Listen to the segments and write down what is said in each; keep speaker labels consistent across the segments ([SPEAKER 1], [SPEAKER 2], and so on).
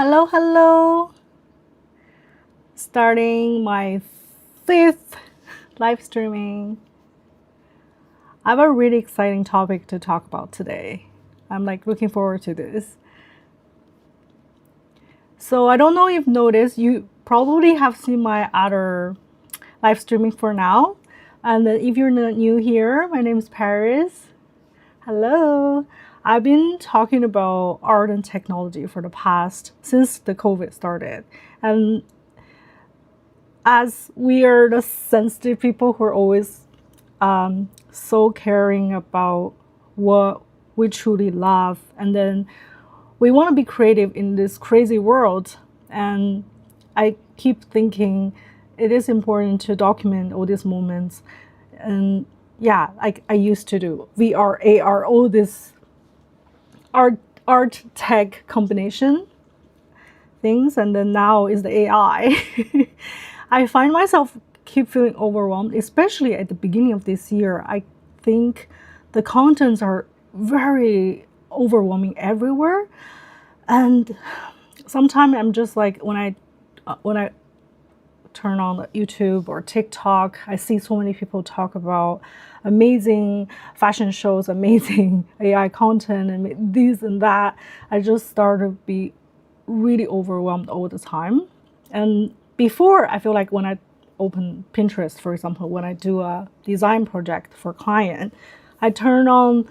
[SPEAKER 1] Hello, hello. Starting my 5th live streaming. I have a really exciting topic to talk about today. I'm looking forward to this. So I don't know if you've noticed, you probably have seen my other live streaming for now. And if you're not new here, my name is Paris. Hello. I've been talking about art and technology for the past, since the COVID started. And as we are the sensitive people who are always so caring about what we truly love, and then we want to be creative in this crazy world. And I keep thinking it is important to document all these moments. And yeah, like I used to do VR, AR, all this art tech combination things, and then now is the AI. I find myself keep feeling overwhelmed, especially at the beginning of this year. I think the contents are very overwhelming everywhere, and sometimes I'm just like when I turn on YouTube or TikTok, I see so many people talk about amazing fashion shows, amazing AI content, and this and that. I just start to be really overwhelmed all the time. And before, I feel like when I open Pinterest, for example, when I do a design project for a client, I turn on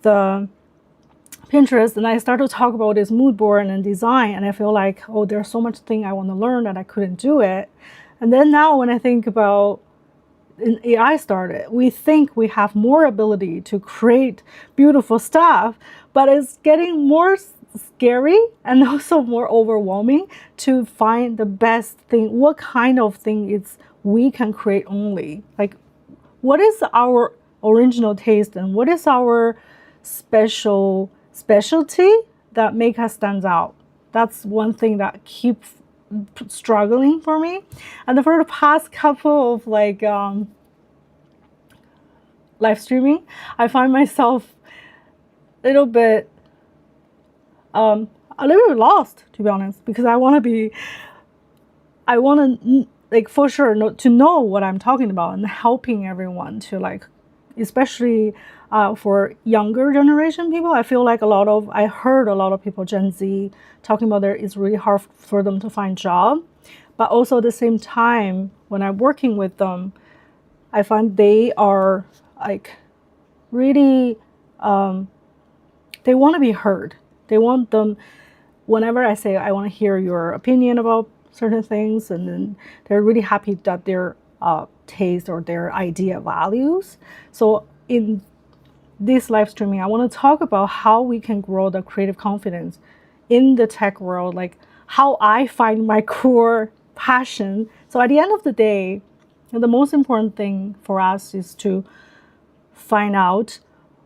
[SPEAKER 1] the Pinterest and I start to talk about this mood board and design, and I feel like, oh, there's so much thing I want to learn that I couldn't do it. And then now when I think about AI started, we think we have more ability to create beautiful stuff, but it's getting more scary and also more overwhelming to find the best thing. What kind of thing is we can create only? Like, what is our original taste and what is our specialty that make us stand out? That's one thing that keeps struggling for me. And for the past couple of live streaming, I find myself a little bit lost, to be honest, because I want to for sure to know what I'm talking about and helping everyone to especially for younger generation people. I feel like I heard a lot of people, Gen Z, talking about it's really hard for them to find job. But also at the same time, when I'm working with them, I find they are really, they want to be heard. They want them, whenever I say, I want to hear your opinion about certain things, and then they're really happy that their taste or their idea values. So in this live streaming, I want to talk about how we can grow the creative confidence in the tech world, like how I find my core passion. So at the end of the day, the most important thing for us is to find out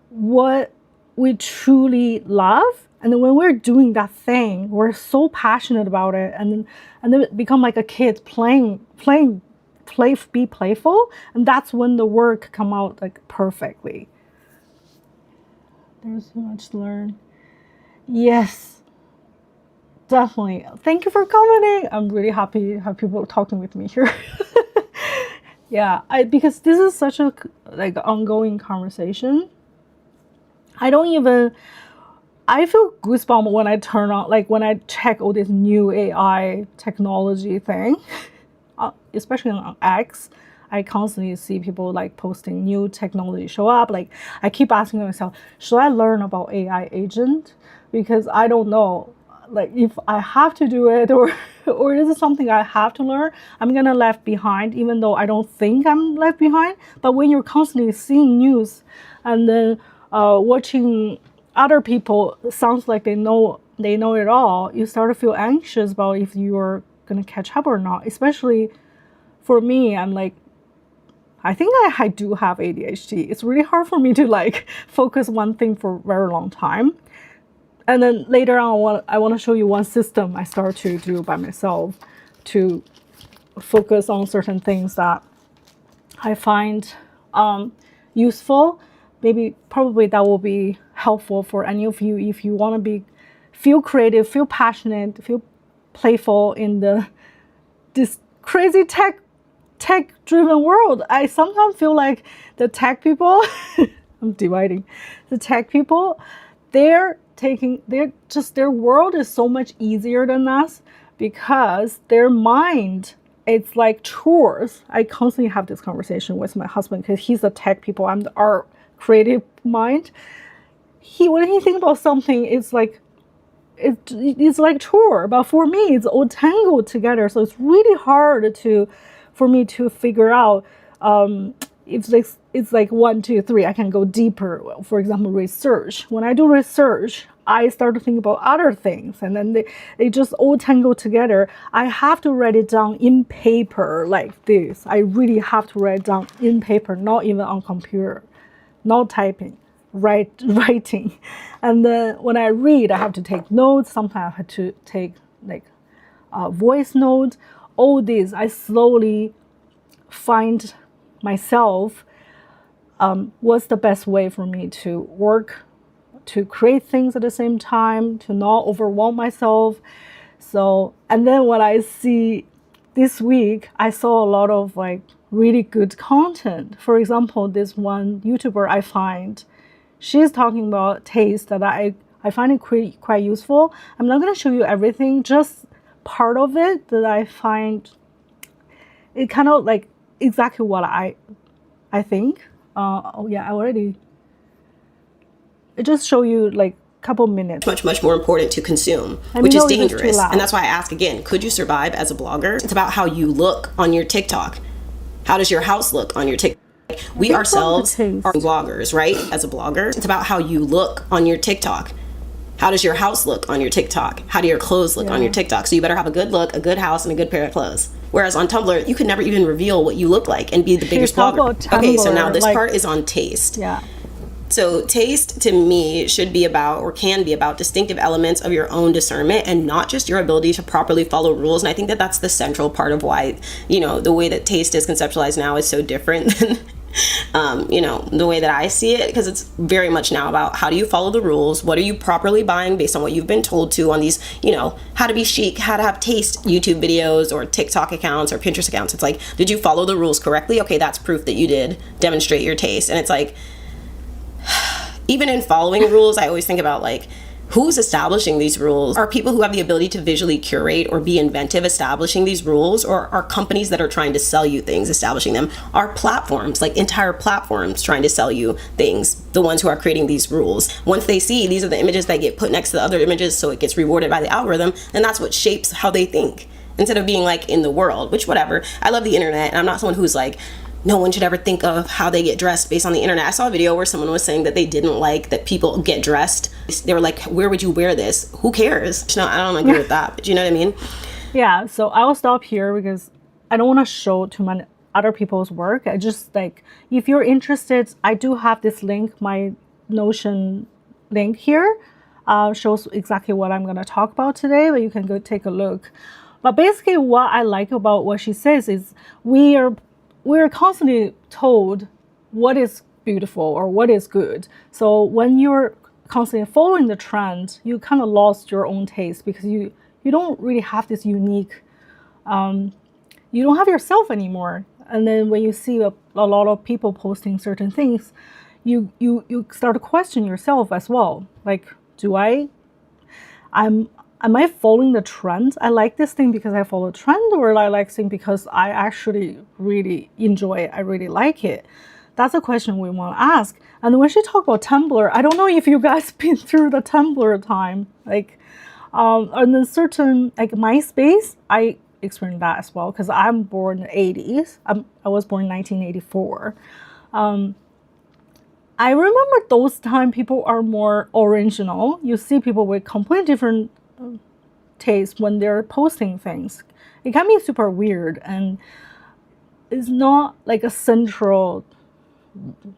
[SPEAKER 1] what we truly love. And then when we're doing that thing, we're so passionate about it, and then it become like a kid be playful, and that's when the work come out perfectly. There's so much to learn. Yes, definitely. Thank you for commenting. I'm really happy to have people talking with me here. Yeah, because this is such a ongoing conversation. I feel goosebumps when I turn on, when I check all this new AI technology thing, especially on X. I constantly see people posting new technology show up. I keep asking myself, should I learn about AI agent? Because I don't know, if I have to do it or is it something I have to learn? I'm gonna left behind, even though I don't think I'm left behind. But when you're constantly seeing news and then watching other people, sounds like they know it all, you start to feel anxious about if you're gonna catch up or not. Especially for me, I think I do have ADHD. It's really hard for me to focus one thing for a very long time. And then later on, I want to show you one system I start to do by myself to focus on certain things that I find useful. Probably that will be helpful for any of you if you want to feel creative, feel passionate, feel playful in this crazy tech driven world. I sometimes feel like the tech people, I'm dividing, the tech people, their world is so much easier than us because their mind, it's like chores. I constantly have this conversation with my husband because he's a tech people. I'm the art creative mind. When he thinks about something, it's like chore, but for me it's all tangled together, so it's really hard for me to figure out if it's like 1, 2, 3. I can go deeper. For example, research. When I do research, I start to think about other things, and then they just all tangle together. I have to write it down in paper like this. I really have to write it down in paper, not even on computer, not typing. Writing. And then when I read, I have to take notes. Sometimes I have to take like voice notes. All these, I slowly find myself what's the best way for me to work, to create things at the same time, to not overwhelm myself. So, and then what I see this week, I saw a lot of like really good content. For example, this one YouTuber I find, she's talking about taste that I find it quite useful. I'm not going to show you everything, just part of it that I find it kind of like exactly what I think. I just show you like a couple minutes.
[SPEAKER 2] Much more important to consume, which is dangerous. And that's why I ask again, could you survive as a blogger? It's about how you look on your TikTok. How does your house look on your TikTok? We ourselves are bloggers, right? As a blogger, it's about how you look on your TikTok. How does your house look on your TikTok? How do your clothes look on your TikTok? So you better have a good look, a good house, and a good pair of clothes. Whereas on Tumblr, you could never even reveal what you look like and be the biggest blogger. Okay, so now this part is on taste.
[SPEAKER 1] Yeah.
[SPEAKER 2] So taste to me should be about, or can be about, distinctive elements of your own discernment and not just your ability to properly follow rules. And I think that that's the central part of why, the way that taste is conceptualized now is so different than the way that I see it, because it's very much now about how do you follow the rules, what are you properly buying based on what you've been told to on these, how to be chic, how to have taste YouTube videos or TikTok accounts or Pinterest accounts. It's like, did you follow the rules correctly? Okay, that's proof that you did demonstrate your taste. And it's like, even in following rules, I always think about like, who's establishing these rules? Are people who have the ability to visually curate or be inventive establishing these rules, or are companies that are trying to sell you things establishing them? Are platforms, like entire platforms, trying to sell you things, the ones who are creating these rules? Once they see these are the images that get put next to the other images, so it gets rewarded by the algorithm, and that's what shapes how they think, instead of being like in the world, which whatever. I love the internet, and I'm not someone who's like, no one should ever think of how they get dressed based on the internet. I saw a video where someone was saying that they didn't like that people get dressed. They were like, where would you wear this? Who cares? No, I don't agree with that, but you know what I mean?
[SPEAKER 1] Yeah, so I will stop here because I don't want to show too many other people's work. I just like, if you're interested, I do have this link, my Notion link here, shows exactly what I'm going to talk about today, but you can go take a look. But basically what I like about what she says is we're constantly told what is beautiful or what is good. So when you're constantly following the trend, you kind of lost your own taste because you don't really have this unique, you don't have yourself anymore. And then when you see a lot of people posting certain things, you start to question yourself as well. Like, am I following the trend? I like this thing because I follow the trend, or I like this thing because I actually really enjoy it. I really like it. That's a question we want to ask. And when she talked about Tumblr, I don't know if you guys been through the Tumblr time. Like, and then certain, like MySpace, I experienced that as well because I'm born in the 80s. I was born in 1984. I remember those time people are more original. You see people with completely different taste when they're posting things. It can be super weird, and it's not like a central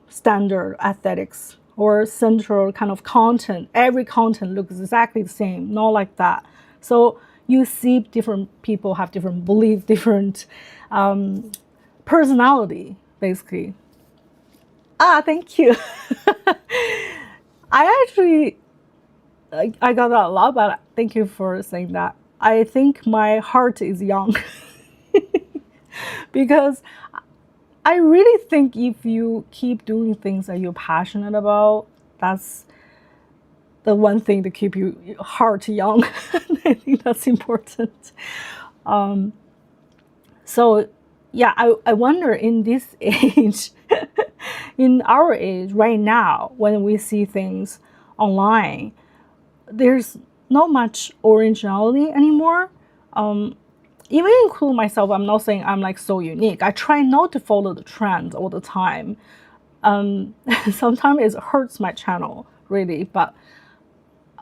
[SPEAKER 1] standard aesthetics or central kind of content. Every content looks exactly the same, not like that. So you see different people have different beliefs, different personality, basically. Thank you. I got that a lot, but thank you for saying that. I think my heart is young. Because I really think if you keep doing things that you're passionate about, that's the one thing to keep your heart young. I think that's important. So yeah, I wonder in this age, in our age right now, when we see things online, there's not much originality anymore. Even include myself, I'm not saying I'm like so unique. I try not to follow the trends all the time. Sometimes it hurts my channel really, but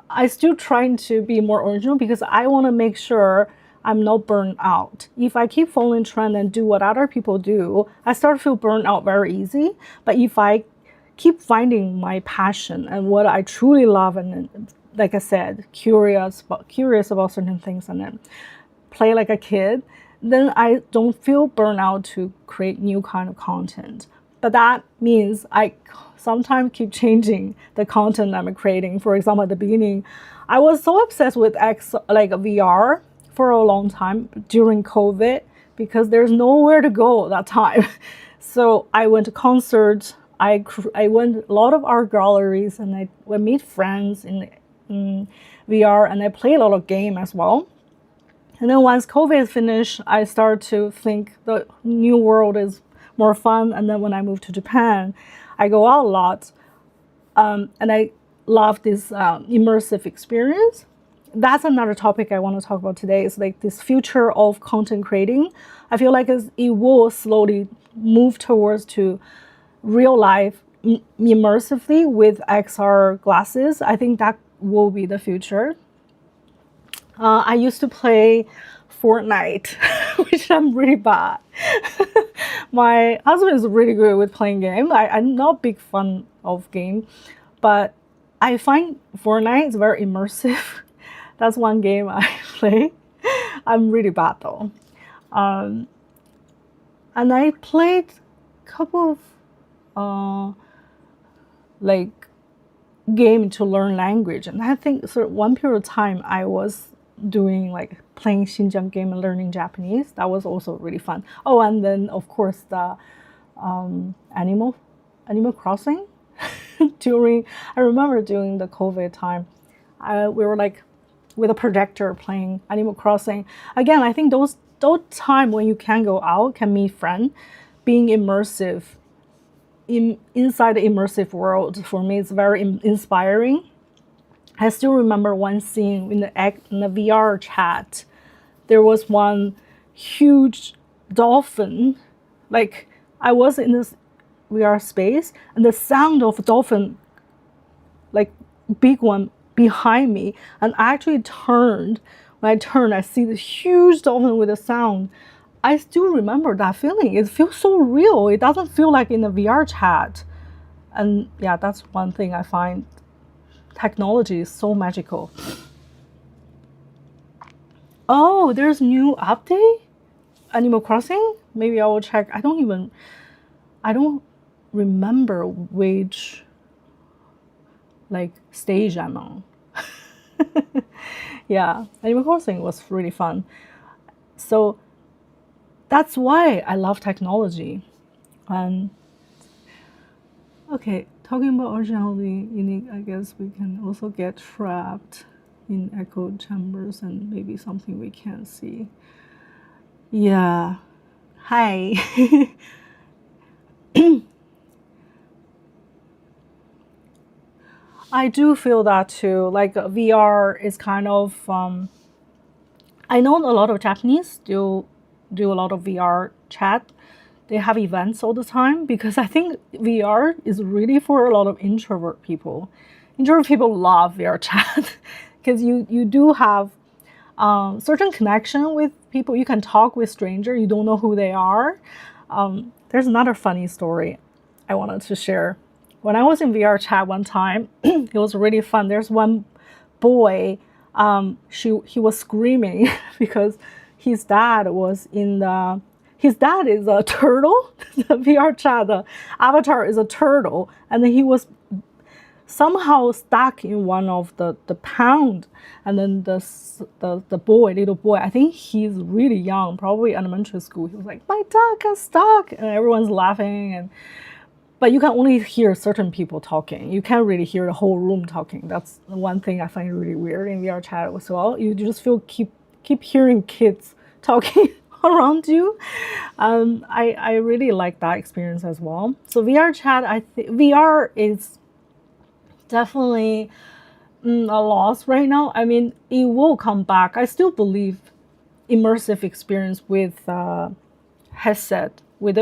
[SPEAKER 1] I still trying to be more original because I want to make sure I'm not burned out. If I keep following trend and do what other people do, I start to feel burned out very easy. But if I keep finding my passion and what I truly love, and like I said, curious about certain things, and then play like a kid, then I don't feel burned out to create new kind of content. But that means I sometimes keep changing the content I'm creating. For example, at the beginning, I was so obsessed with VR for a long time during COVID because there's nowhere to go at that time. So I went to concerts, I went a lot of art galleries, and I would meet friends in VR, and I play a lot of game as well. And then once COVID finished, I started to think the new world is more fun. And then when I moved to Japan, I go out a lot. And I love this immersive experience. That's another topic I want to talk about today. Is like this future of content creating. I feel like it will slowly move towards to real life immersively with XR glasses. I think that will be the future. I used to play Fortnite, which I'm really bad. My husband is really good with playing games. I'm not a big fan of game, but I find Fortnite is very immersive. That's one game I play. I'm really bad though. And I played a couple of like game to learn language, and I think sort of one period of time I was doing like playing Xinjiang game and learning Japanese. That was also really fun. Oh, and then of course the Animal Crossing. I remember during the COVID time, we were like with a projector playing Animal Crossing. Again, I think those time when you can go out, can meet friends, being immersive inside the immersive world, for me is very inspiring. I still remember one scene in the VR chat. There was one huge dolphin. Like I was in this VR space, and the sound of a dolphin, like big one behind me, and I actually turned. When I turned, I see this huge dolphin with a sound. I still remember that feeling. It feels so real. It doesn't feel like in the VR chat. And yeah, that's one thing I find. Technology is so magical. Oh, there's new update? Animal Crossing? Maybe I will check. I don't remember which like stage I'm on. Yeah, Animal Crossing was really fun. So that's why I love technology. Okay, talking about originality, unique, I guess we can also get trapped in echo chambers and maybe something we can't see. Yeah. Hi. I do feel that too. Like VR is kind of, I know a lot of Japanese still do a lot of VR chat. They have events all the time because I think VR is really for a lot of introvert people. Introvert people love VR chat because you do have certain connection with people. You can talk with strangers. You don't know who they are. There's another funny story I wanted to share. When I was in VR chat one time, it was really fun. There's one boy, he was screaming because his dad was in the, his dad is a turtle. The VR chat, the avatar is a turtle, and then he was somehow stuck in one of the pound, and then the boy, little boy, I think he's really young, probably elementary school. He was like, my dog got stuck, and everyone's laughing, and but you can only hear certain people talking. You can't really hear the whole room talking. That's one thing I find really weird in VR chat as well. You just feel keep hearing kids talking around you. I really like that experience as well. So VR chat, I think VR is definitely a loss right now. I mean, it will come back. I still believe immersive experience with headset, with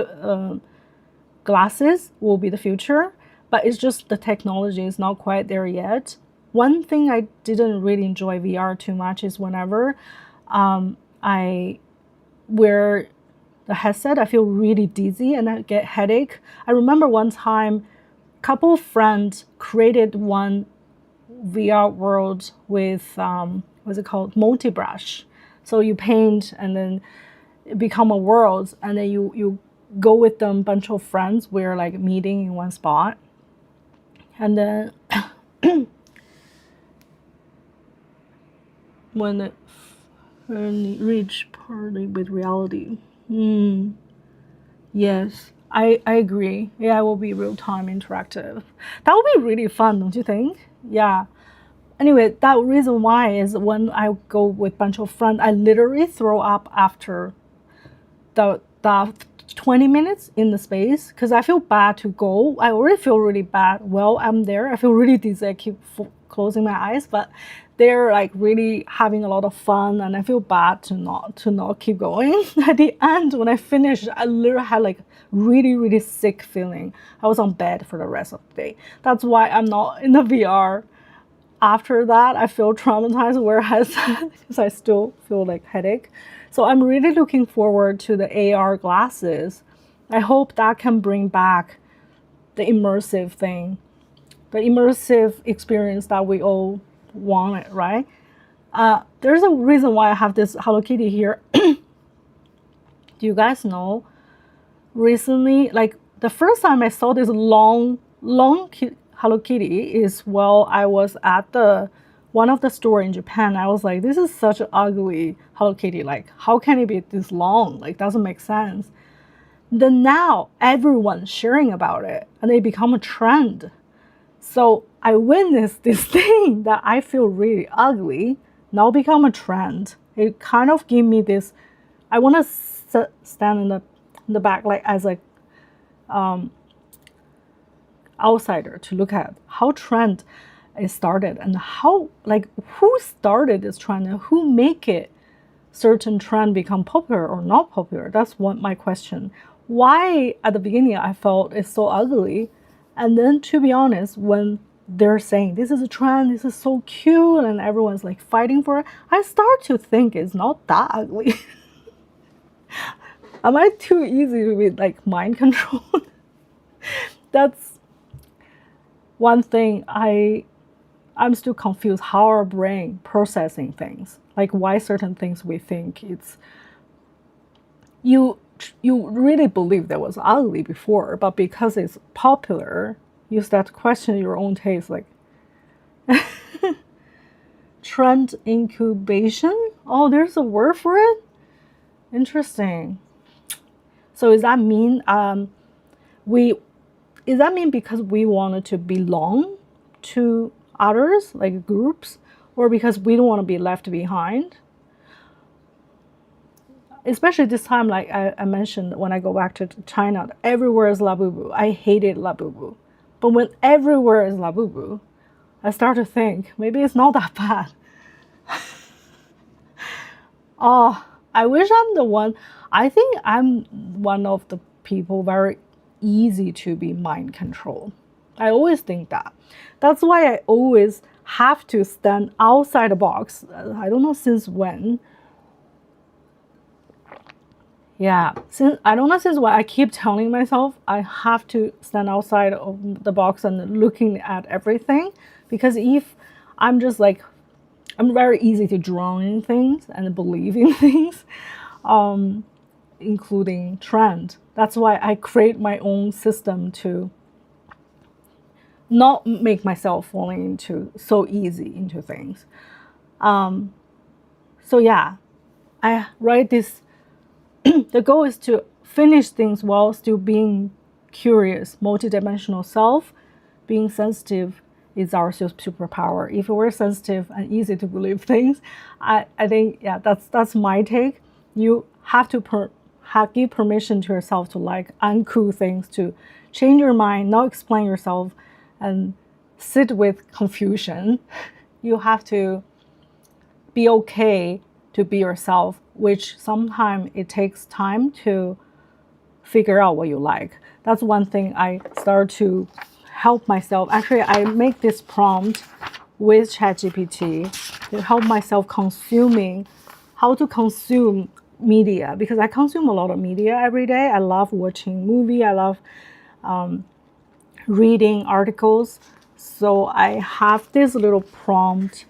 [SPEAKER 1] glasses will be the future, but it's just the technology is not quite there yet. One thing I didn't really enjoy VR too much is whenever I wear the headset, I feel really dizzy and I get headache. I remember one time, a couple of friends created one VR world with what's it called, multi-brush. So you paint and then it become a world, and then you go with them, bunch of friends. We're like meeting in one spot, and then when it reach party with reality. Yes, I agree. Yeah, it will be real time interactive. That would be really fun, don't you think? Yeah. Anyway, that reason why is when I go with bunch of friends, I literally throw up after the 20 minutes in the space, because I feel bad to go. I already feel really bad while I'm there. I feel really dizzy. I keep closing my eyes, but they're like really having a lot of fun, and I feel bad to not keep going. At the end, when I finished, I literally had like really sick feeling. I was on bed for the rest of the day. That's why I'm not in the VR. After that, I feel traumatized, whereas because I still feel like headache. So I'm really looking forward to the AR glasses. I hope that can bring back the immersive thing, the immersive experience that we all wanted, right? There's a reason why I have this Hello Kitty here. Do you guys know? Recently, like the first time I saw this long Hello Kitty is while I was at one of the store in Japan. I was like, this is such an ugly Hello Kitty. Like, how can it be this long? Like, doesn't make sense. Then now everyone's sharing about it, and it become a trend. So I witnessed this thing that I feel really ugly now become a trend. It kind of gave me this. I want to stand in the back, like as a outsider, to look at how trend it started and how, like, who started this trend and who make it certain trend become popular or not popular. That's my question. Why at the beginning I felt it's so ugly, and then to be honest, when they're saying this is a trend, this is so cute, and everyone's like fighting for it, I start to think it's not that ugly. Am I too easy to be like mind controlled? That's one thing I'm still confused how our brain processing things, like why certain things we think it's, you really believe that was ugly before, but because it's popular, you start to question your own taste, like trend incubation. Oh, there's a word for it. Interesting. So does that mean because we wanted to belong to others, like groups, or because we don't want to be left behind? Especially this time, like I mentioned, when I go back to China, everywhere is Labubu. I hated Labubu. But when everywhere is Labubu, I start to think, maybe it's not that bad. Oh, I wish I'm the one. I think I'm one of the people very easy to be mind controlled. I always think that. That's why I always have to stand outside the box. I don't know since when. Yeah, I don't know since when I keep telling myself I have to stand outside of the box and looking at everything, because if I'm just like, I'm very easy to drown in things and believe in things, including trend. That's why I create my own system to not make myself falling into so easy into things. So yeah, I write this. The goal is to finish things while still being curious, multidimensional self. Being sensitive is our superpower. If we're sensitive and easy to believe things, I think, yeah, that's my take. You have to give permission to yourself to like uncool things, to change your mind, not explain yourself, and sit with confusion. You have to be okay to be yourself, which sometimes it takes time to figure out what you like. That's one thing I start to help myself. Actually, I make this prompt with ChatGPT to help myself consuming, how to consume media, because I consume a lot of media every day. I love watching movie. I love reading articles. So I have this little prompt,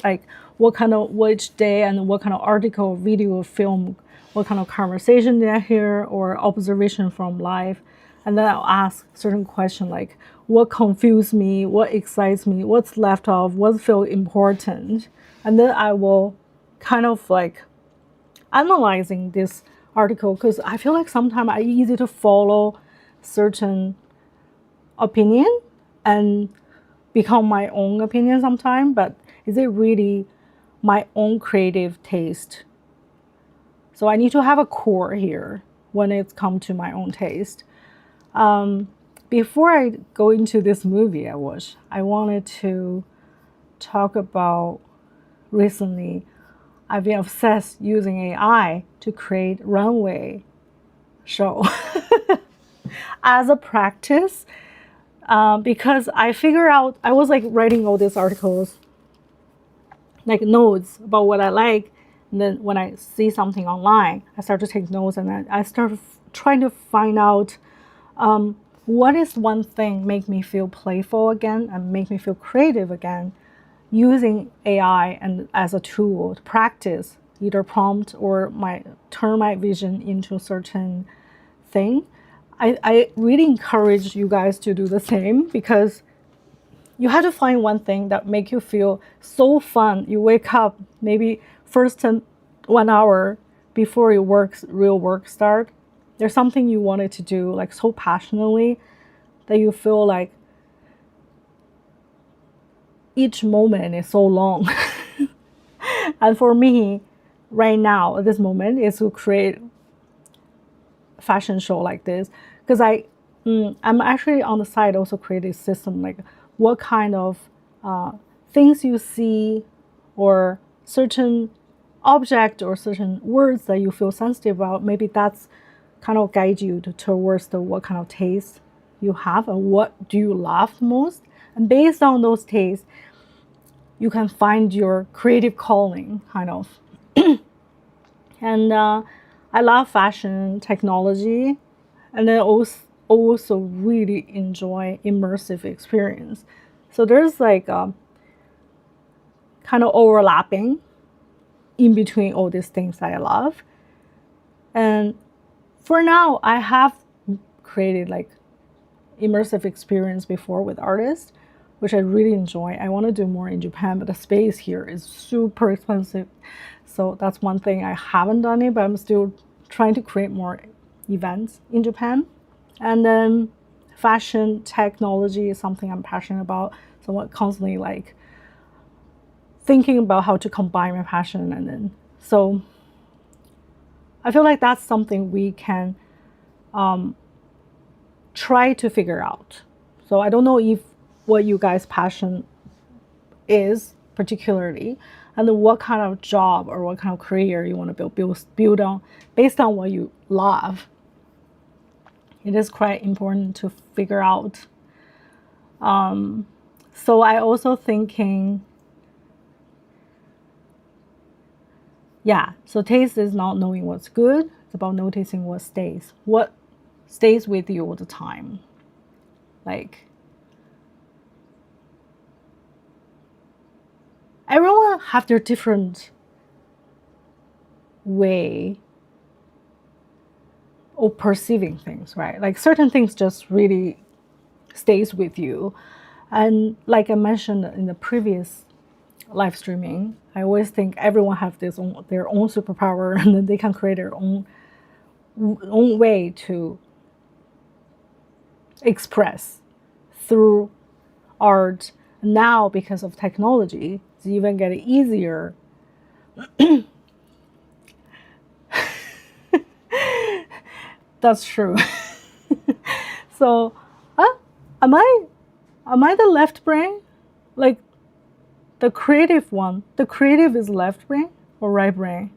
[SPEAKER 1] like which day and what kind of article, video, film, what kind of conversation did I hear or observation from life. And then I'll ask certain questions like, what confused me, what excites me, what's left off, what feels important. And then I will kind of like analyzing this article, because I feel like sometimes I easy to follow certain opinion and become my own opinion sometimes, but is it really my own creative taste? So I need to have a core here when it's come to my own taste. Before I go into this movie I watched, I wanted to talk about recently I've been obsessed using AI to create runway show as a practice, because I figured out, I was like writing all these articles, like notes about what I like. And then when I see something online, I start to take notes, and I start trying to find out what is one thing make me feel playful again and make me feel creative again, using AI and as a tool to practice either prompt or turn my vision into a certain thing. I really encourage you guys to do the same, because you have to find one thing that make you feel so fun. You wake up maybe first 1 hour before your real work start. There's something you wanted to do like so passionately that you feel like each moment is so long. And for me, right now, at this moment, is to create a fashion show like this, because I'm actually on the side also create a system like what kind of things you see or certain object or certain words that you feel sensitive about. Maybe that's kind of guide you towards what kind of taste you have and what do you love most. And based on those tastes, you can find your creative calling, kind of. And I love fashion, technology, and then also really enjoy immersive experience. So there's like kind of overlapping in between all these things that I love. And for now, I have created like immersive experience before with artists, which I really enjoy. I want to do more in Japan, but the space here is super expensive. So that's one thing I haven't done it, but I'm still trying to create more events in Japan. And then fashion technology is something I'm passionate about. So I'm constantly like thinking about how to combine my passion. And then, so I feel like that's something we can try to figure out. So I don't know if what you guys' passion is particularly, and then what kind of job or what kind of career you want to build on based on what you love. It is quite important to figure out. So I also thinking, yeah, so taste is not knowing what's good. It's about noticing what stays with you all the time. Like, everyone have their different way of perceiving things, right? Like certain things just really stays with you. And like I mentioned in the previous live streaming, I always think everyone has their own superpower, and then they can create their own way to express through art. Now, because of technology, it's even getting easier. That's true. So, am I the left brain? Like the creative one? The creative is left brain or right brain?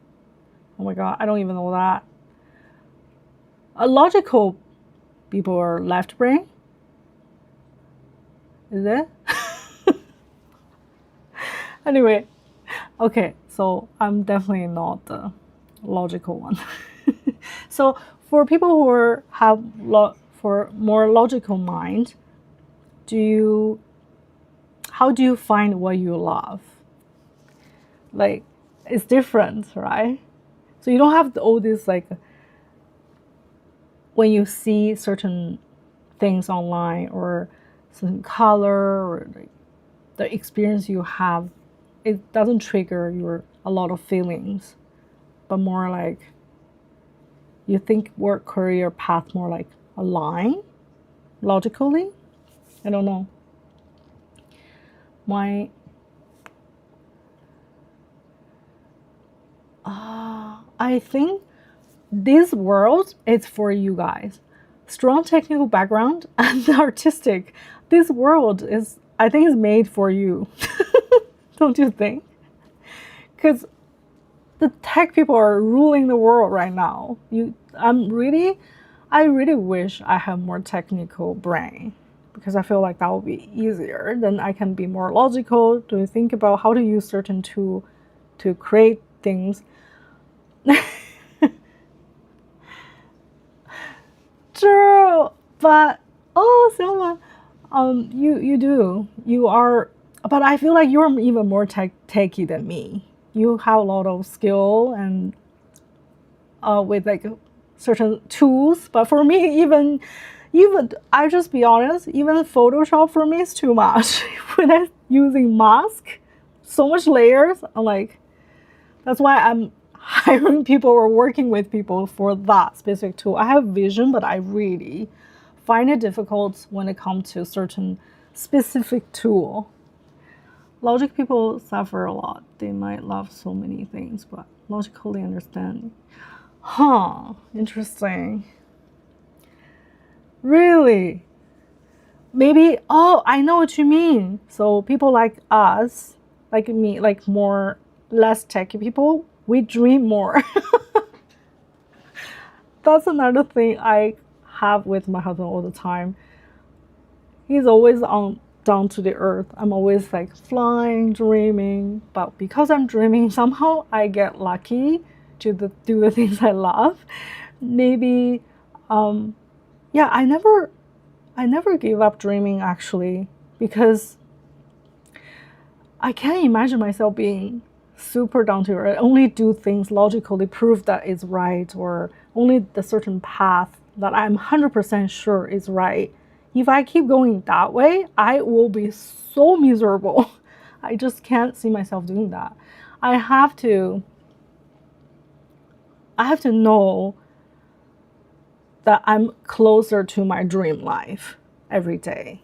[SPEAKER 1] Oh my god, I don't even know that. Logical people are left brain. Is it? Anyway, okay, so I'm definitely not the logical one. So for people who have for more logical mind, how do you find what you love? Like, it's different, right? So you don't have all this, like, when you see certain things online or certain color or like the experience you have, it doesn't trigger a lot of feelings, but more like you think work career path more like a line logically. I don't know. I think this world is for you guys. Strong technical background and artistic. This world is, I think, is made for you. Don't you think? Because the tech people are ruling the world right now. I really wish I had more technical brain, because I feel like that would be easier. Then I can be more logical to think about how to use certain tool to create things. True, but Selma, you are, but I feel like you're even more techy than me. You have a lot of skill and with like certain tools, but for me, even I just be honest, even Photoshop for me is too much. When I'm using mask, so much layers, I'm like, that's why I'm hiring people or working with people for that specific tool. I have vision, but I really find it difficult when it comes to certain specific tool. Logic people suffer a lot. They might love so many things, but logically understand. Huh, interesting. Really? Maybe, I know what you mean. So people like us, like me, like less techy people, we dream more. That's another thing I have with my husband all the time. He's always down to the earth. I'm always like flying, dreaming. But because I'm dreaming, somehow I get lucky to do the things I love. Maybe, yeah, I never gave up dreaming actually, because I can't imagine myself being super down to earth, only do things logically, prove that it's right, or only the certain path that I'm 100% sure is right. If I keep going that way, I will be so miserable. I just can't see myself doing that. I have to know that I'm closer to my dream life every day.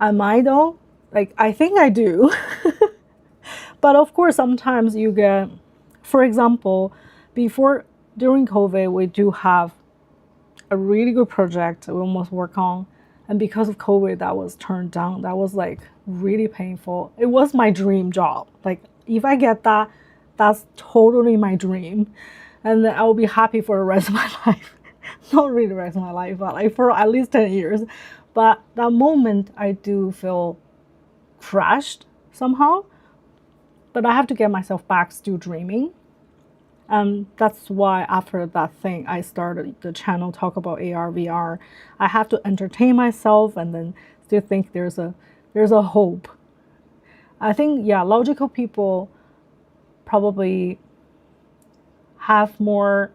[SPEAKER 1] Am I though? Like, I think I do. But of course, sometimes you get, for example, during COVID, we do have a really good project we almost work on. And because of COVID, that was turned down. That was like really painful. It was my dream job. Like, if I get that, that's totally my dream. And then I will be happy for the rest of my life. Not really the rest of my life, but like for at least 10 years. But that moment, I do feel crushed somehow. But I have to get myself back still dreaming. And that's why after that thing, I started the channel, talk about AR, VR. I have to entertain myself and then still think there's a hope. I think, yeah, logical people probably have more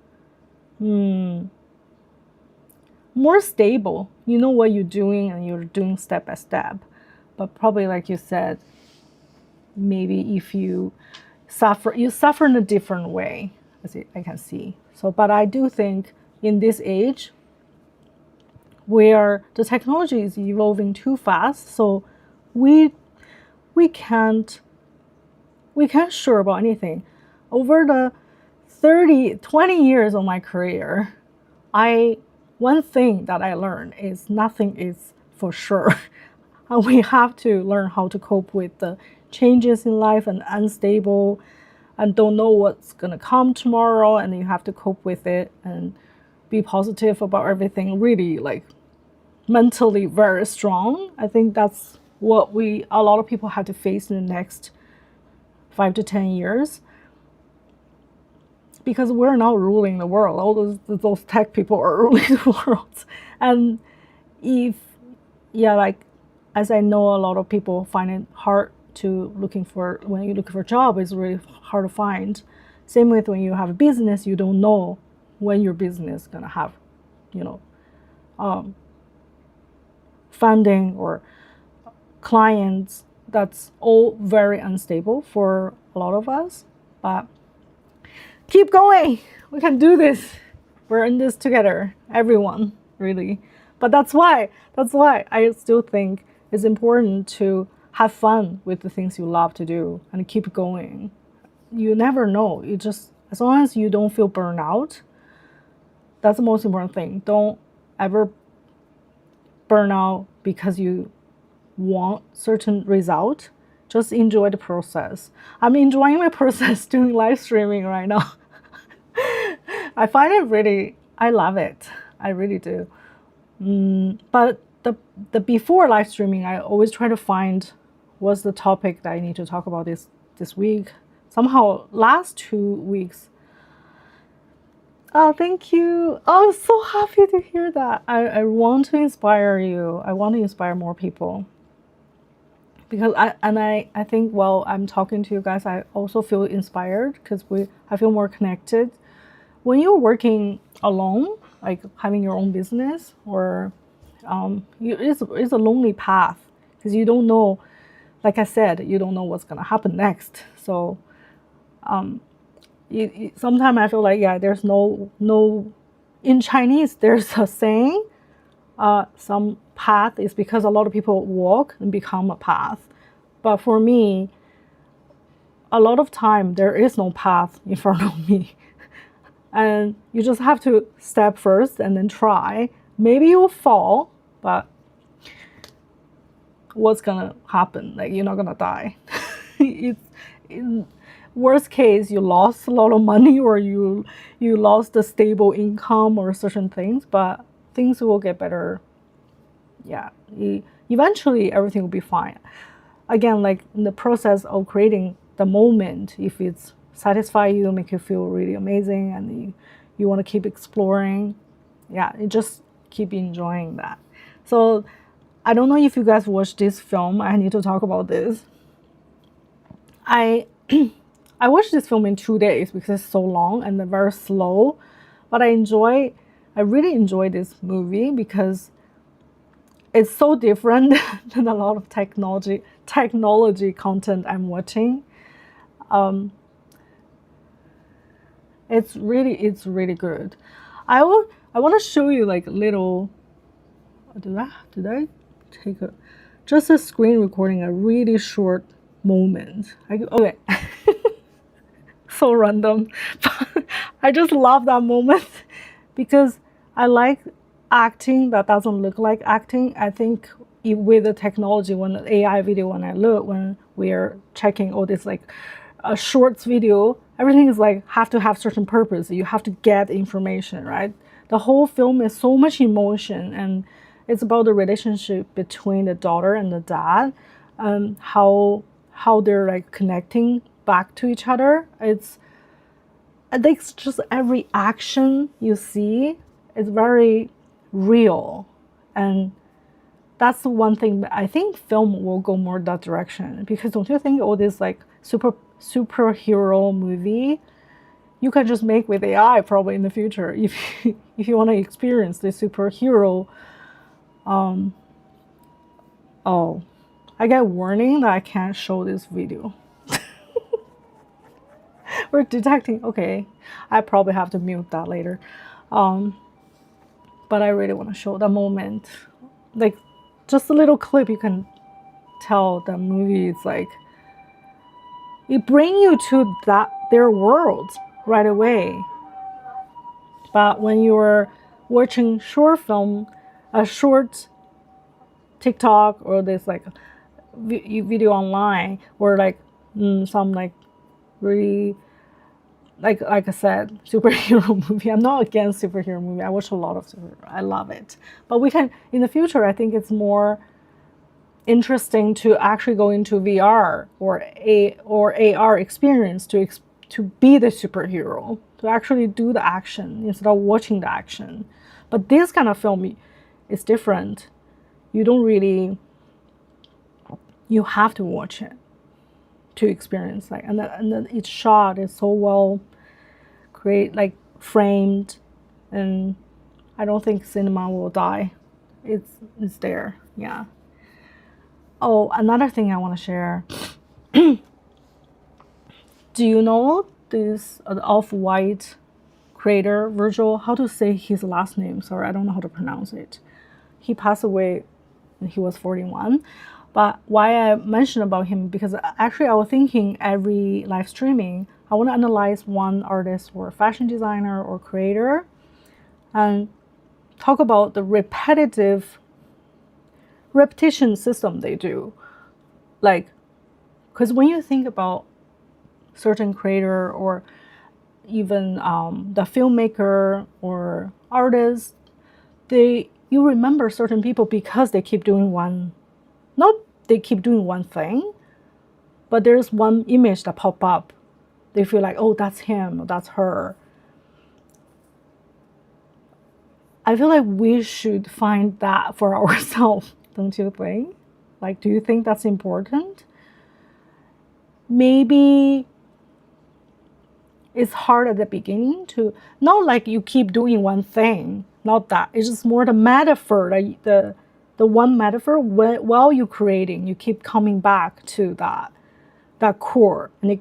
[SPEAKER 1] stable you know what you're doing and you're doing step by step. But probably like you said, maybe if you suffer in a different way, as I can see. So, but I do think in this age where the technology is evolving too fast, so we can't sure about anything. Over the 20 years of my career, one thing that I learned is nothing is for sure. And we have to learn how to cope with the changes in life and unstable and don't know what's going to come tomorrow, and you have to cope with it and be positive about everything, really like mentally very strong. I think that's what a lot of people have to face in the next 5 to 10 years, because we're now ruling the world. All those tech people are ruling the world. And like, as I know, a lot of people find it hard when you look for a job, it's really hard to find. Same with when you have a business, you don't know when your business is gonna have, funding or clients. That's all very unstable for a lot of us. But keep going. We can do this. We're in this together. Everyone, really. But that's why I still think it's important to have fun with the things you love to do and keep going. You never know. As long as you don't feel burned out, that's the most important thing. Don't ever burn out because you want certain result. Just enjoy the process. I'm enjoying my process doing live streaming right now. I find I love it. I really do. But the before live streaming, I always try to find what's the topic that I need to talk about this week. Somehow last 2 weeks. Oh, thank you. Oh, I'm so happy to hear that. I want to inspire you. I want to inspire more people. Because I think while I'm talking to you guys, I also feel inspired because I feel more connected. When you're working alone, like having your own business, or it's a lonely path because you don't know, like I said, you don't know what's gonna happen next. So sometimes I feel like, there's no in Chinese there's a saying, some path is because a lot of people walk and become a path. But for me, a lot of time there is no path in front of me. And you just have to step first and then try. Maybe you'll fall, but what's gonna happen? Like, you're not gonna die. In worst case, you lost a lot of money, or you lost a stable income or certain things, but things will get better. Yeah, eventually everything will be fine. Again, like in the process of creating the moment, if it's satisfy you, make you feel really amazing, and you want to keep exploring, you just keep enjoying that. So I don't know if you guys watched this film. I need to talk about this. I watched this film in 2 days because it's so long and very slow, but I really enjoy this movie because it's so different than a lot of technology content I'm watching. It's really good. I want to show you like little. Did I take just a screen recording, a really short moment? Okay. So random, but I just love that moment because I like acting that doesn't look like acting. I think with the technology, when the AI video, when we are checking all this like a shorts video, everything is like have to have certain purpose. You have to get information, right? The whole film is so much emotion, and it's about the relationship between the daughter and the dad, and how they're like connecting back to each other. It's just every action you see is very real, and that's the one thing that I think film will go more that direction. Because don't you think all this like superhero movie you can just make with AI probably in the future if you want to experience the superhero Oh, I get warning that I can't show this video. We're detecting. Okay, I probably have to mute that later. But I really want to show the moment. Like, just a little clip, you can tell the movie is like, it brings you to their world right away. But when you're watching short film, a short TikTok or this like video online, or like some like really like I said, superhero movie. I'm not against superhero movie. I watch a lot of superhero. I love it. But we can in the future. I think it's more interesting to actually go into VR or AR experience to be the superhero, to actually do the action instead of watching the action. But this kind of film is different. You don't really. You have to watch it to experience like, and then each shot is so well like framed, and I don't think cinema will die. It's there, yeah. Oh, another thing I want to share. Do you know this Off-White creator Virgil? How to say his last name? Sorry, I don't know how to pronounce it. He passed away when he was 41. But why I mentioned about him, because actually I was thinking every live streaming, I want to analyze one artist or fashion designer or creator and talk about the repetition system they do. Like, because when you think about certain creator or even the filmmaker or artist, you remember certain people because they keep doing not they keep doing one thing, but there's one image that pop up. They feel like, oh, that's him, or that's her. I feel like we should find that for ourselves, don't you think? Like, do you think that's important? Maybe it's hard at the beginning to, not like you keep doing one thing, not that. It's just more the metaphor, like the one metaphor while you're creating, you keep coming back to that core, and you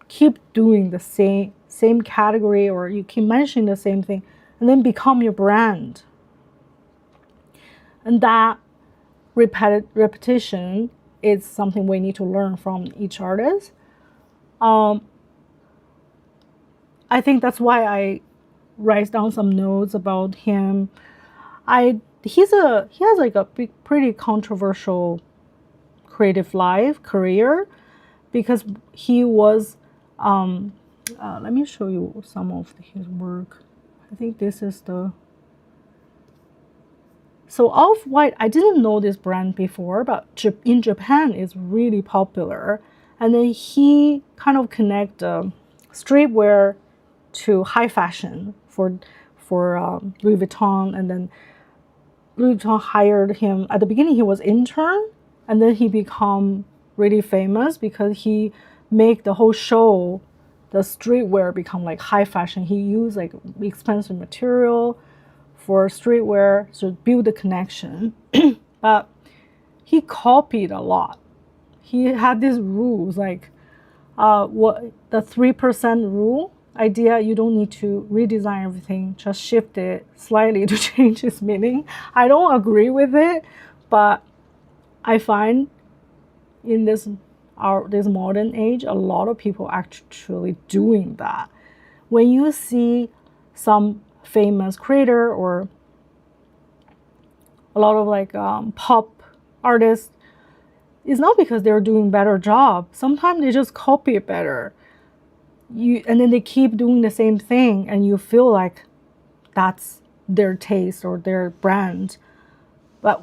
[SPEAKER 1] keep doing the same category, or you keep mentioning the same thing, and then become your brand. And that repetition is something we need to learn from each artist. I think that's why I write down some notes about him. He has like a pretty controversial creative career, because he was let me show you some of his work. I think this is so Off-White. I didn't know this brand before, but in Japan it's really popular. And then he kind of connect streetwear to high fashion for Louis Vuitton, and then Louis Vuitton hired him. At the beginning, he was intern, and then he become really famous because he make the whole show, the streetwear, become like high fashion. He used like expensive material for streetwear to build the connection. But he copied a lot. He had these rules, like what the 3% rule idea. You don't need to redesign everything, just shift it slightly to change its meaning. I don't agree with it, but I find in this modern age, a lot of people actually doing that. When you see some famous creator or a lot of like pop artists, it's not because they're doing better job. Sometimes they just copy it better. And then they keep doing the same thing, and you feel like that's their taste or their brand. But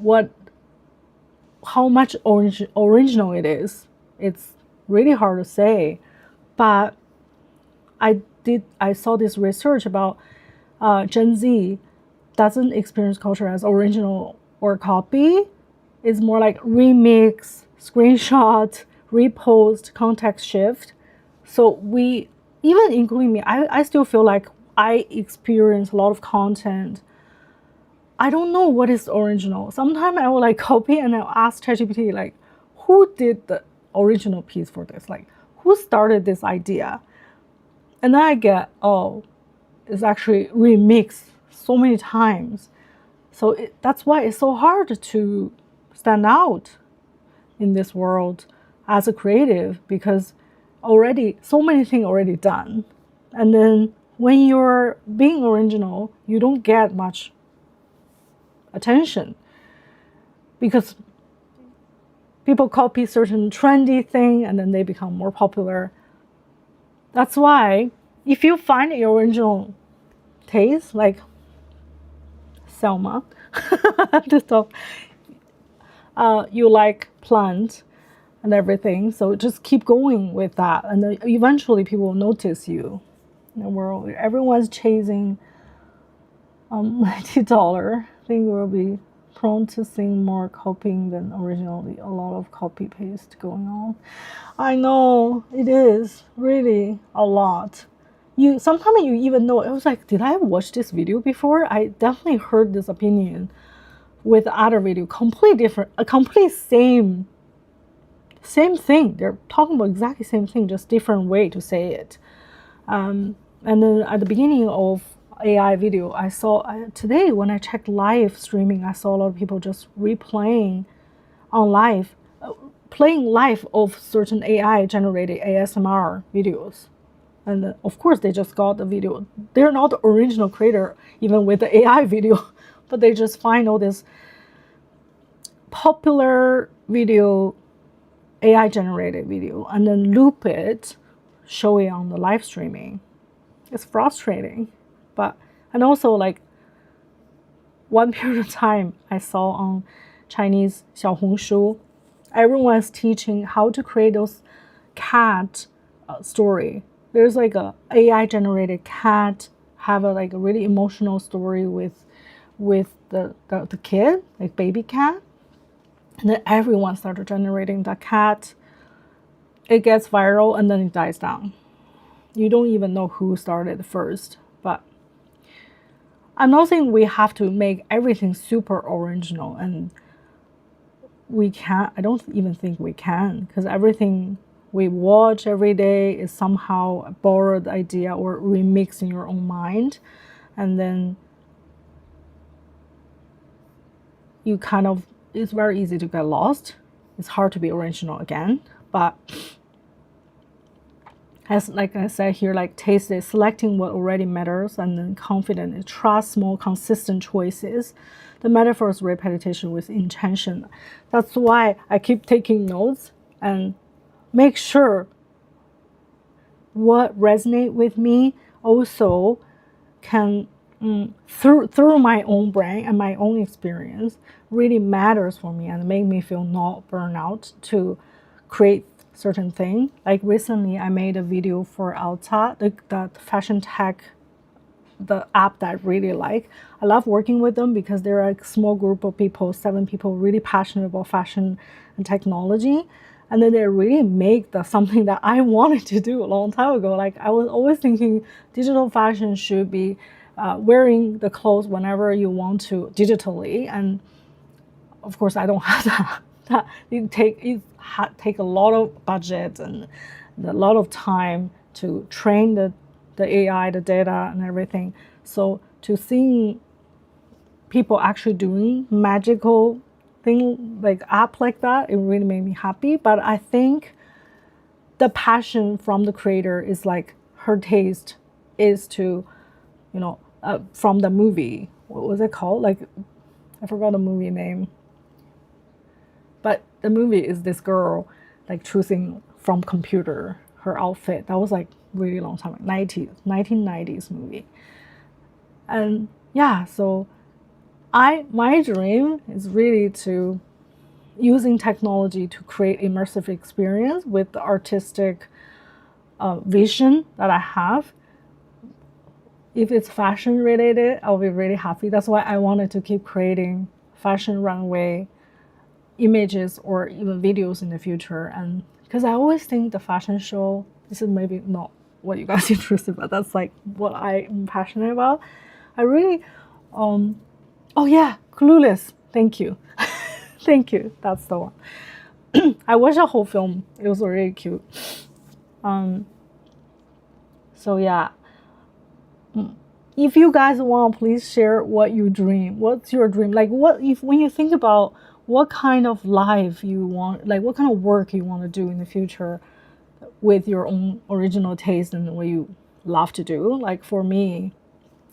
[SPEAKER 1] how much original it is, it's really hard to say. But I saw this research about Gen Z doesn't experience culture as original or copy. It's more like remix, screenshot, repost, context shift. So we, even including me, I still feel like I experience a lot of content. I don't know what is original. Sometimes I will like copy and I'll ask ChatGPT like, who did the original piece for this? Like, who started this idea? And then I get, oh, it's actually remixed so many times. So that's why it's so hard to stand out in this world as a creative, because already so many things already done. And then when you're being original, you don't get much attention because people copy certain trendy thing and then they become more popular. That's why if you find your original taste, like Selma, you like plant and everything, so just keep going with that, and then eventually people will notice you. In the world where everyone's chasing $90, I think we'll be prone to seeing more copying than originally. A lot of copy paste going on. I know it is really a lot. Sometimes you even know, it was like, did I watch this video before? I definitely heard this opinion with other video, completely different, a complete same thing. They're talking about exactly same thing, just different way to say it. And then at the beginning of AI video, I saw today when I checked live streaming, I saw a lot of people just replaying on live, playing live of certain AI generated ASMR videos. And of course, they just got the video. They're not the original creator, even with the AI video, but they just find all this popular video, AI generated video, and then loop it, show it on the live streaming. It's frustrating. And also like one period of time I saw on Chinese 小红书, everyone's teaching how to create those cat story. There's like a AI generated cat have a like a really emotional story with the kid, like baby cat. And then everyone started generating the cat. It gets viral and then it dies down. You don't even know who started first. But I'm not saying we have to make everything super original, and we can't. I don't even think we can, because everything we watch every day is somehow a borrowed idea or remix in your own mind, and then you kind of, it's very easy to get lost. It's hard to be original again. But as like I said here, like taste is selecting what already matters, and then confident is trust small consistent choices. The metaphor is repetition with intention. That's why I keep taking notes and make sure what resonate with me also can through my own brain and my own experience really matters for me and make me feel not burn out to create certain thing. Like recently I made a video for Alta, the fashion tech, the app that I really like. I love working with them because they're a small group of people, 7 people really passionate about fashion and technology. And then they really make something that I wanted to do a long time ago. Like I was always thinking digital fashion should be wearing the clothes whenever you want to digitally. And of course I don't have that. It take a lot of budget and a lot of time to train the AI, the data and everything. So to seeing people actually doing magical thing like app like that, it really made me happy. But I think the passion from the creator is like her taste is to, from the movie, what was it called? Like, I forgot the movie name. But the movie is this girl like choosing from computer her outfit. That was like really long time, 1990s movie. And yeah, so my dream is really to using technology to create immersive experience with the artistic vision that I have. If it's fashion related, I'll be really happy. That's why I wanted to keep creating fashion runway images or even videos in the future. And because I always think the fashion show, this is maybe not what you guys are interested, but that's like what I'm passionate about. I really Oh yeah, Clueless. Thank you. Thank you. That's the one. I watched the whole film. It was really cute. So yeah, if you guys want, please share what you dream. What's your dream? Like what if when you think about what kind of life you want, like what kind of work you want to do in the future with your own original taste and what you love to do. Like for me,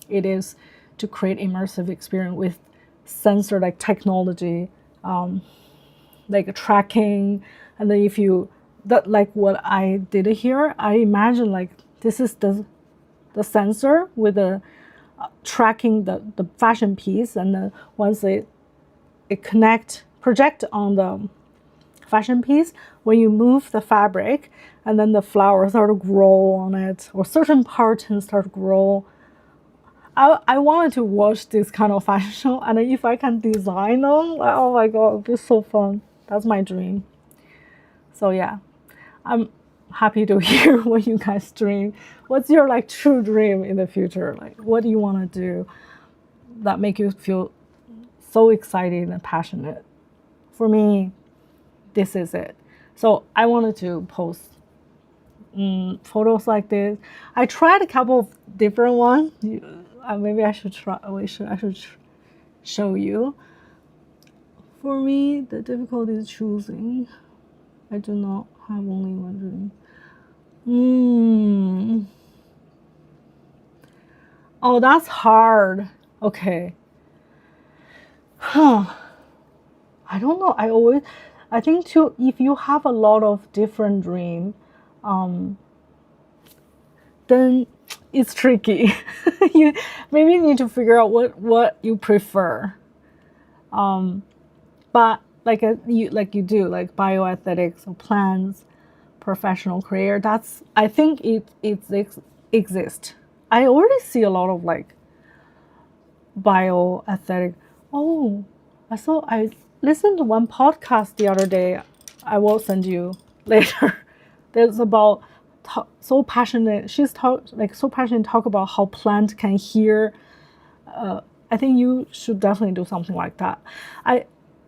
[SPEAKER 1] it is to create immersive experience with sensor like technology, like tracking, and then if you that like what I did here, I imagine like this is the sensor with the tracking the fashion piece, and then once it project on the fashion piece, when you move the fabric and then the flowers start to grow on it or certain parts can start to grow. I wanted to watch this kind of fashion show, and if I can design them, like, oh my god, it'd be so fun. That's my dream. So yeah, I'm happy to hear what you guys dream. What's your like true dream in the future? Like what do you want to do that make you feel so excited and passionate? For me, this is it. So I wanted to post photos like this. I tried a couple of different ones. Maybe I should try. I should show you. For me, the difficulty is choosing. I do not have only one dream. Oh, that's hard. Okay. Huh. I don't know. I think too, if you have a lot of different dreams, then it's tricky. You maybe need to figure out what you prefer. But like you do like bioethics or plants, professional career. That's I think it exists. I already see a lot of like bioethic. Oh, I listened to one podcast the other day. I will send you later. There's about so passionate. She's so passionate talk about how plant can hear. I think you should definitely do something like that.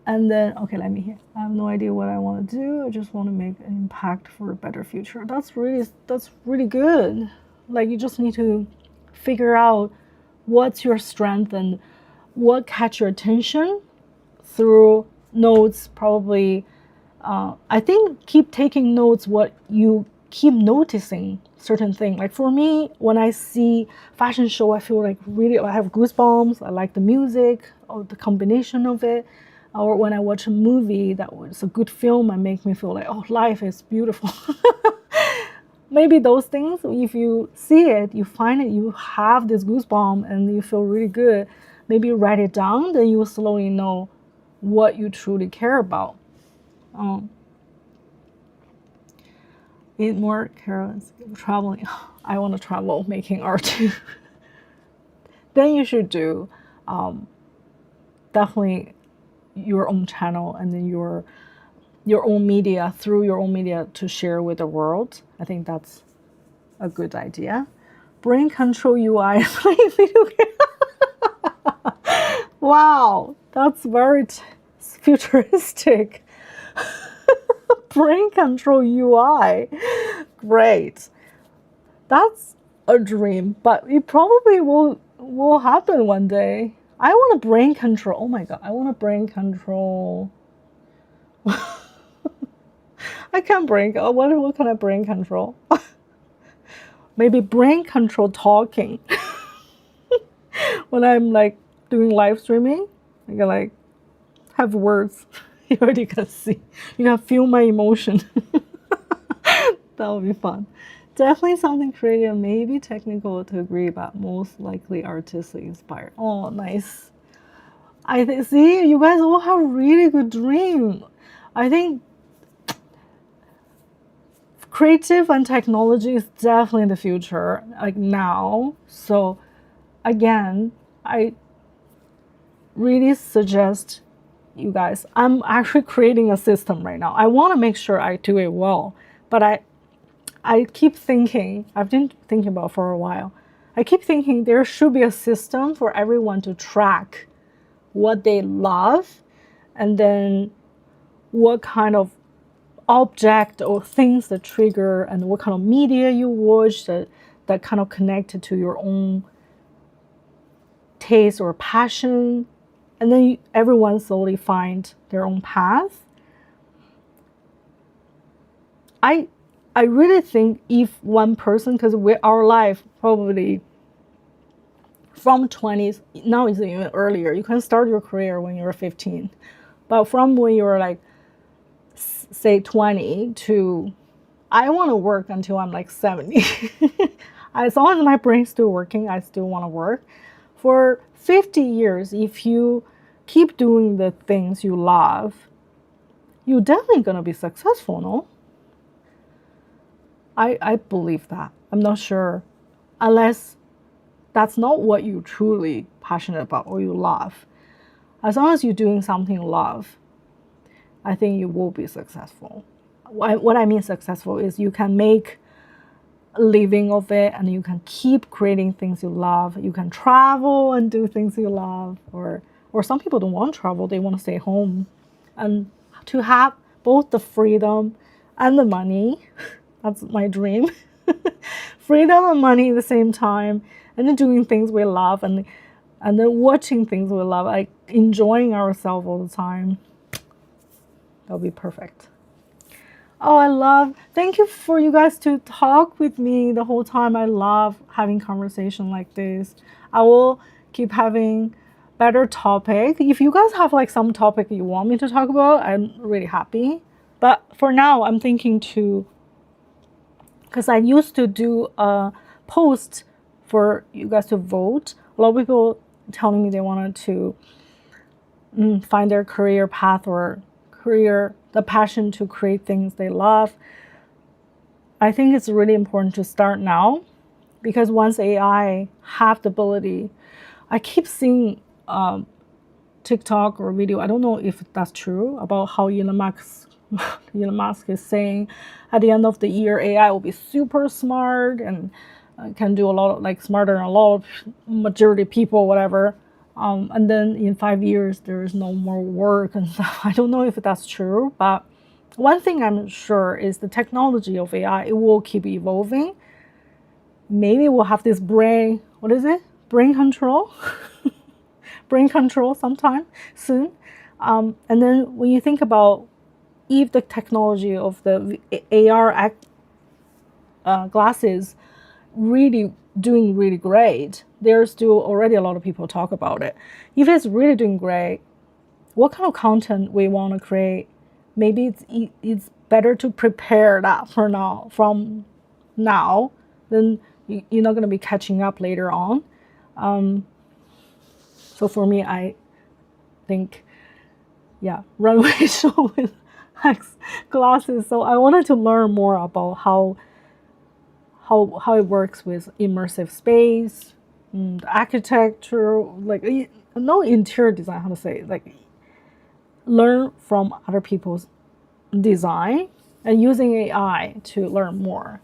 [SPEAKER 1] And then okay, let me hear. I have no idea what I want to do. I just want to make an impact for a better future. That's really good. Like you just need to figure out what's your strength and what catch your attention through notes. Probably I think keep taking notes what you keep noticing certain thing. Like for me, when I see fashion show, I feel like really I have goosebumps. I like the music or the combination of it. Or when I watch a movie that was a good film and make me feel like, oh, life is beautiful. Maybe those things, if you see it, you find it, you have this goosebump and you feel really good. Maybe write it down, then you will slowly know what you truly care about. Eat more carrots, traveling. I want to travel, making art too. Then you should do definitely your own channel and then your own media, through your own media to share with the world. I think that's a good idea. Brain control UI, playing video game. Wow, that's very futuristic. Brain control UI. Great. That's a dream, but it probably will happen one day. I want a brain control. Oh my god, I want a brain control. I can't brain. What can I brain control? Maybe brain control talking. When I'm like doing live streaming, I can like have words. You already can see. You can feel my emotion. That would be fun. Definitely something creative, maybe technical to agree, but most likely artistically inspired. Oh, nice. I see you guys all have really good dreams. I think creative and technology is definitely the future, like now. So again, I really suggest you guys, I'm actually creating a system right now. I want to make sure I do it well, but I keep thinking, I've been thinking about for a while, I keep thinking there should be a system for everyone to track what they love, and then what kind of object or things that trigger, and what kind of media you watch that kind of connected to your own taste or passion. And then everyone slowly find their own path. I really think if one person, because our life probably from 20s, now it's even earlier, you can start your career when you're 15. But from when you're like, say 20 to, I want to work until I'm like 70. As long as my brain's still working, I still want to work. For 50 years, if you keep doing the things you love, you're definitely going to be successful, no? I believe that. I'm not sure, unless that's not what you're truly passionate about or you love. As long as you're doing something you love, I think you will be successful. What I mean successful is you can make a living of it, and you can keep creating things you love. You can travel and do things you love, or some people don't want to travel, they want to stay home. And to have both the freedom and the money, that's my dream. Freedom and money at the same time, and then doing things we love, and then watching things we love, like enjoying ourselves all the time. That'll be perfect. Oh, thank you for you guys to talk with me the whole time. I love having conversation like this. I will keep having better topic. If you guys have like some topic you want me to talk about, I'm really happy. But for now, I'm thinking because I used to do a post for you guys to vote. A lot of people telling me they wanted to find their career path or the passion to create things they love. I think it's really important to start now, because once AI have the ability, I keep seeing TikTok or video, I don't know if that's true, about how Elon Musk is saying at the end of the year, AI will be super smart and can do a lot of, like, smarter than a lot of majority people, whatever. And then in 5 years, there is no more work and stuff. I don't know if that's true, but one thing I'm sure is the technology of AI, it will keep evolving. Maybe we'll have this brain control? Brain control sometime soon. And then when you think about if the technology of the AR glasses really doing really great, there's still already a lot of people talk about it. If it's really doing great, what kind of content we want to create? Maybe it's better to prepare that from now, then you're not going to be catching up later on. So for me, I think, runway show with glasses. So I wanted to learn more about how it works with immersive space, architecture, like no interior design, how to say it, like learn from other people's design and using AI to learn more.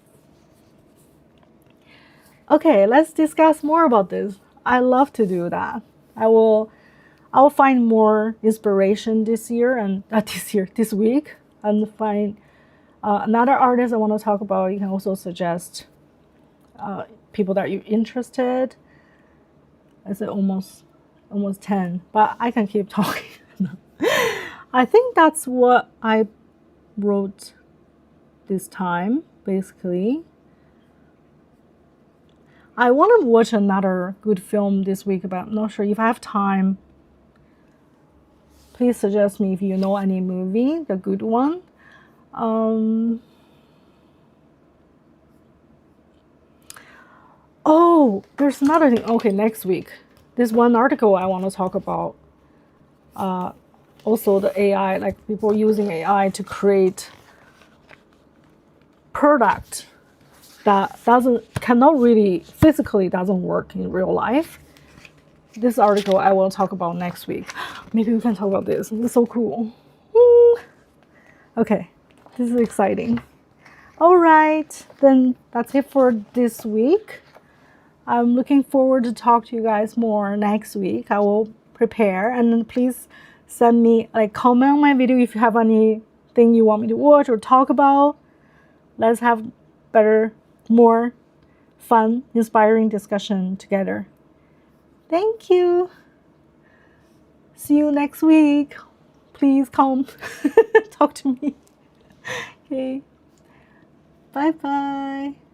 [SPEAKER 1] Okay, let's discuss more about this. I love to do that. I'll find more inspiration this week, and find another artist I want to talk about. You can also suggest people that you're interested. I said almost 10, but I can keep talking. I think that's what I wrote this time, basically. I want to watch another good film this week, but I'm not sure if I have time. Please suggest me if you know any movie, the good one. Oh, there's another thing. Okay, next week. This one article I want to talk about. Also the AI, like people using AI to create product that cannot really physically doesn't work in real life. This article I will talk about next week. Maybe we can talk about this. It's so cool. Okay, this is exciting. All right, then that's it for this week. I'm looking forward to talk to you guys more next week. I will prepare, and then please send me, like, comment on my video if you have anything you want me to watch or talk about. Let's have better, more fun, inspiring discussion together. Thank you. See you next week. Please come talk to me. Okay. Bye bye.